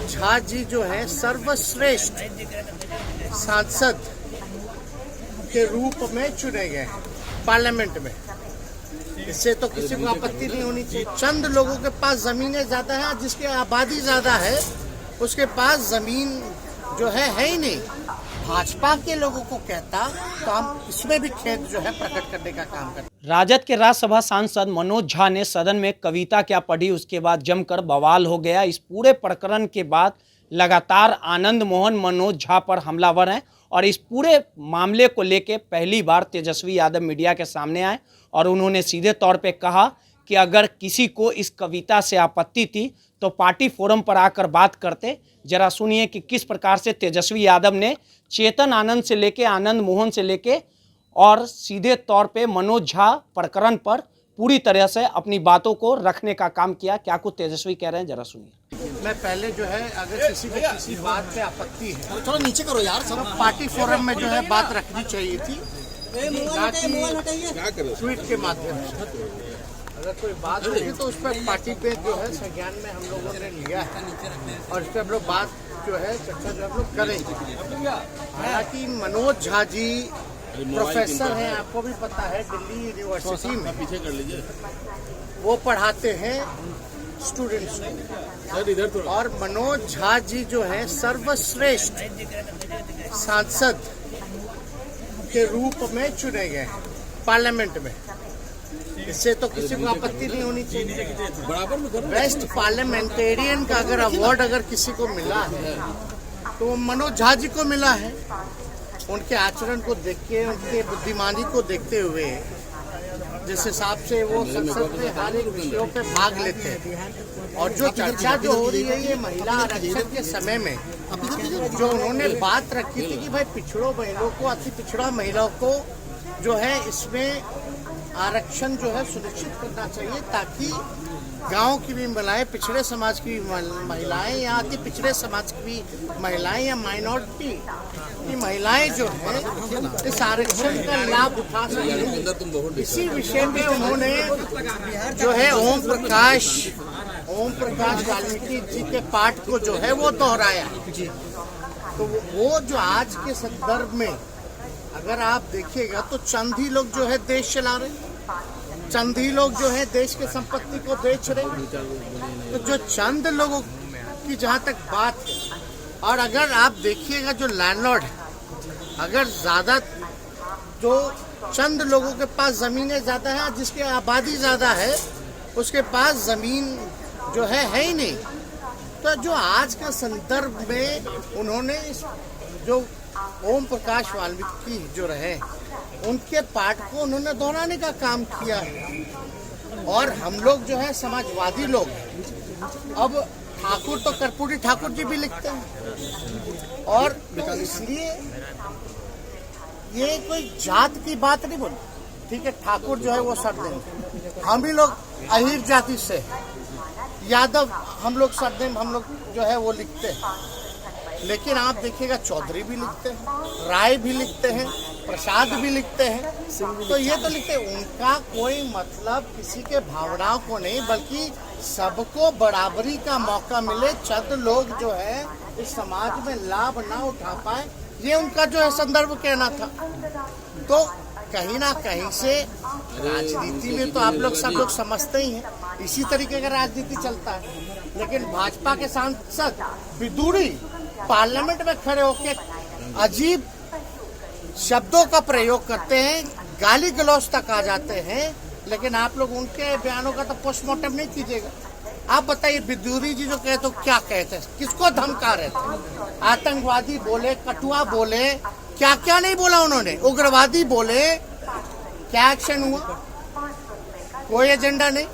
झा जी जो है सर्वश्रेष्ठ सांसद के रूप में चुने गए पार्लियामेंट में। इससे तो किसी को आपत्ति नहीं होनी चाहिए। चंद लोगों के पास जमीनें ज्यादा है, जिसकी आबादी ज्यादा है उसके पास जमीन जो है ही नहीं। भाजपा के लोगों को कहता तो हम इसमें भी खेद जो है प्रकट करने का काम करते। राजद के राज्यसभा सांसद मनोज झा ने सदन में कविता क्या पढ़ी, उसके बाद जमकर बवाल हो गया। इस पूरे प्रकरण के बाद लगातार आनंद मोहन मनोज झा पर हमलावर हैं और इस पूरे मामले को लेकर पहली बार तेजस्वी यादव मीडिया के सामने आए और उन्होंने सीधे तौर पे कहा कि अगर किसी को इस कविता से आपत्ति थी तो पार्टी फोरम पर आकर बात करते। जरा सुनिए कि किस प्रकार से तेजस्वी यादव ने चेतन आनंद से लेके आनंद मोहन से लेके और सीधे तौर पे मनोज झा प्रकरण पर पूरी तरह से अपनी बातों को रखने का काम किया। क्या कुछ तेजस्वी कह रहे हैं, जरा सुनिए। मैं पहले जो है अगर किसी को किसी बात पे आपत्ति है थोड़ा नीचे करो यार, सब पार्टी फोरम में जो है बात रखनी चाहिए थी, ट्वीट के माध्यम से। अगर कोई बात होगी तो उस पर पार्टी पे जो है संज्ञान में हम लोगों ने लिया है और इस पर हम लोग बात जो है चर्चा जो हम लोग करेंगे। हालांकि मनोज झा जी प्रोफेसर हैं, आपको भी पता है, दिल्ली यूनिवर्सिटी में पीछे कर लीजिए, वो पढ़ाते हैं स्टूडेंट्स को। और मनोज झा जी जो है सर्वश्रेष्ठ सांसद के रूप में चुने गए पार्लियामेंट में। इससे तो किसी को आपत्ति नहीं होनी चाहिए। बेस्ट पार्लियामेंटेरियन का अगर अवार्ड अगर किसी को मिला है तो वो मनोज झा जी को मिला है। उनके आचरण को देख के, उनके बुद्धिमानी को देखते हुए, जिस हिसाब से वो संसद में हर एक विषयों पे भाग लेते हैं और जो चर्चा जो हो रही है ये महिला आरक्षण के समय में जो उन्होंने बात रखी थी कि भाई पिछड़ों महिलाओं को, अति पिछड़ा महिलाओं को जो है इसमें आरक्षण जो है सुनिश्चित करना चाहिए ताकि गांव की भी महिलाएं, पिछड़े समाज की महिलाएं या अति पिछड़े समाज की भी महिलाएं या माइनॉरिटी की महिलाएं जो है इस आरक्षण का लाभ उठा सकें। इसी विषय में उन्होंने जो है ओम प्रकाश वाल्मीकि जी के पाठ को जो है वो दोहराया। तो वो जो आज के संदर्भ में अगर आप देखिएगा तो चंद ही लोग जो है देश चला रहे, चंद ही लोग जो है देश के संपत्ति को बेच रहे। तो जो चंद लोगों की जहाँ तक बात है, और अगर आप देखिएगा जो लैंडलॉर्ड है, अगर ज्यादा जो चंद लोगों के पास जमीनें ज्यादा है, जिसकी आबादी ज्यादा है उसके पास जमीन जो है ही नहीं। तो जो आज का संदर्भ में उन्होंने इस जो ओम प्रकाश वाल्मीकि जो रहे उनके पाठ को उन्होंने दोहराने का काम किया है। और हम लोग जो है समाजवादी लोग, अब ठाकुर तो कर्पूरी ठाकुर जी भी लिखते हैं और तो इसलिए ये कोई जात की बात नहीं बोली। ठीक है, ठाकुर जो है वो सरनेम, हम ही लोग अहीर जाति से, यादव हम लोग सरनेम हम लोग जो है वो लिखते हैं। लेकिन आप देखिएगा चौधरी भी लिखते हैं, राय भी लिखते हैं, प्रसाद भी लिखते हैं। तो ये तो लिखते हैं, उनका कोई मतलब किसी के भावनाओं को नहीं, बल्कि सबको बराबरी का मौका मिले, चंद लोग जो है इस समाज में लाभ ना उठा पाए, ये उनका जो है संदर्भ कहना था। तो कहीं ना कहीं से राजनीति में तो आप लोग सब लोग समझते ही हैं, इसी तरीके का राजनीति चलता है। लेकिन भाजपा के सांसद विदुरी पार्लियामेंट में खड़े होकर अजीब शब्दों का प्रयोग करते हैं, गाली गलौज तक आ जाते हैं, लेकिन आप लोग उनके बयानों का तो पोस्टमार्टम नहीं कीजिएगा। आप बताइए, विदुरी जी जो कहते क्या कहते, किसको धमका रहे थे? आतंकवादी बोले, कटुआ बोले, क्या क्या नहीं बोला उन्होंने, उग्रवादी बोले, क्या एक्शन हुआ? कोई एजेंडा नहीं।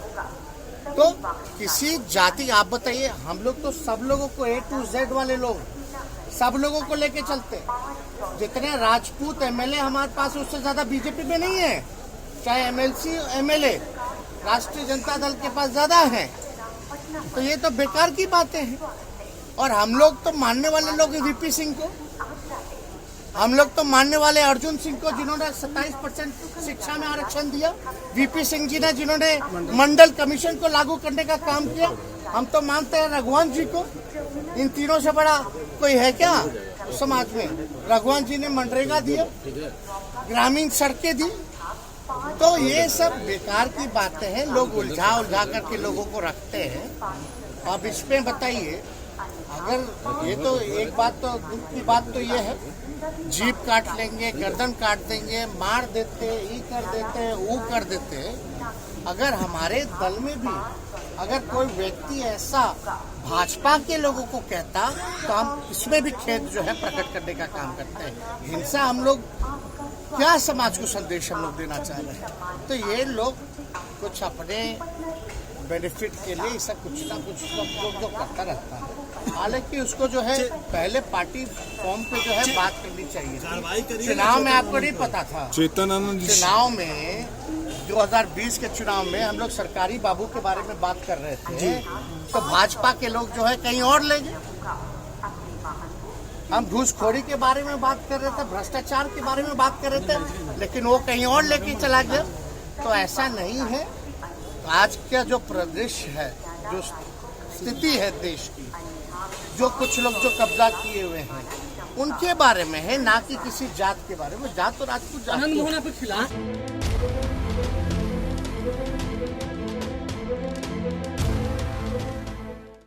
तो किसी जाति, आप बताइए, हम लोग तो सब लोगों को A to Z वाले लोग सब लोगों को लेके चलते। जितने राजपूत एमएलए हमारे पास उससे ज्यादा बीजेपी में नहीं है, चाहे एमएलसी एमएलए राष्ट्रीय जनता दल के पास ज्यादा है। तो ये तो बेकार की बातें हैं। और हम लोग तो मानने वाले लोग वीपी सिंह को, हम लोग तो मानने वाले अर्जुन सिंह को जिन्होंने 27% शिक्षा में आरक्षण दिया, वीपी सिंह जी ने जिन्होंने मंडल कमीशन को लागू करने का काम किया, हम तो मानते हैं रघुवंश जी को। इन तीनों से बड़ा कोई है क्या समाज में? रघुवंश जी ने मनरेगा दिया, ग्रामीण सड़कें दी। तो ये सब बेकार की बातें हैं, लोग उलझा करके लोगों को रखते हैं। अब इस पे बताइए, अगर ये तो एक बात, तो दुख की बात तो ये है, जीप काट लेंगे, गर्दन काट देंगे, मार देते, ये कर देते, वो कर देते। अगर हमारे दल में भी अगर कोई व्यक्ति ऐसा भाजपा के लोगों को कहता, तो हम इसमें भी खेद जो है प्रकट करने का काम करते हैं। हिंसा हम लोग क्या समाज को संदेश हम लोग देना चाह रहे हैं? तो ये लोग कुछ अपने बेनिफिट के लिए ऐसा कुछ ना कुछ जो करता रहता है। हालांकि उसको जो है पहले पार्टी फॉर्म पे जो है बात करनी चाहिए। चुनाव में आपको नहीं पता था, चुनाव में 2020 के चुनाव में हम लोग सरकारी बाबू के बारे में बात कर रहे थे, तो भाजपा के लोग जो है कहीं और ले गए। हम घूसखोरी के बारे में बात कर रहे थे, भ्रष्टाचार के बारे में बात कर रहे थे, लेकिन वो कहीं और लेके चला गया। तो ऐसा नहीं है। आज का जो प्रदेश है, जो स्थिति है देश की, जो कुछ लोग जो कब्जा किए हुए हैं, उनके बारे में है, ना कि किसी जात के बारे में। जात तो राजपूत जात। आनंद मोहन आपके खिलाफ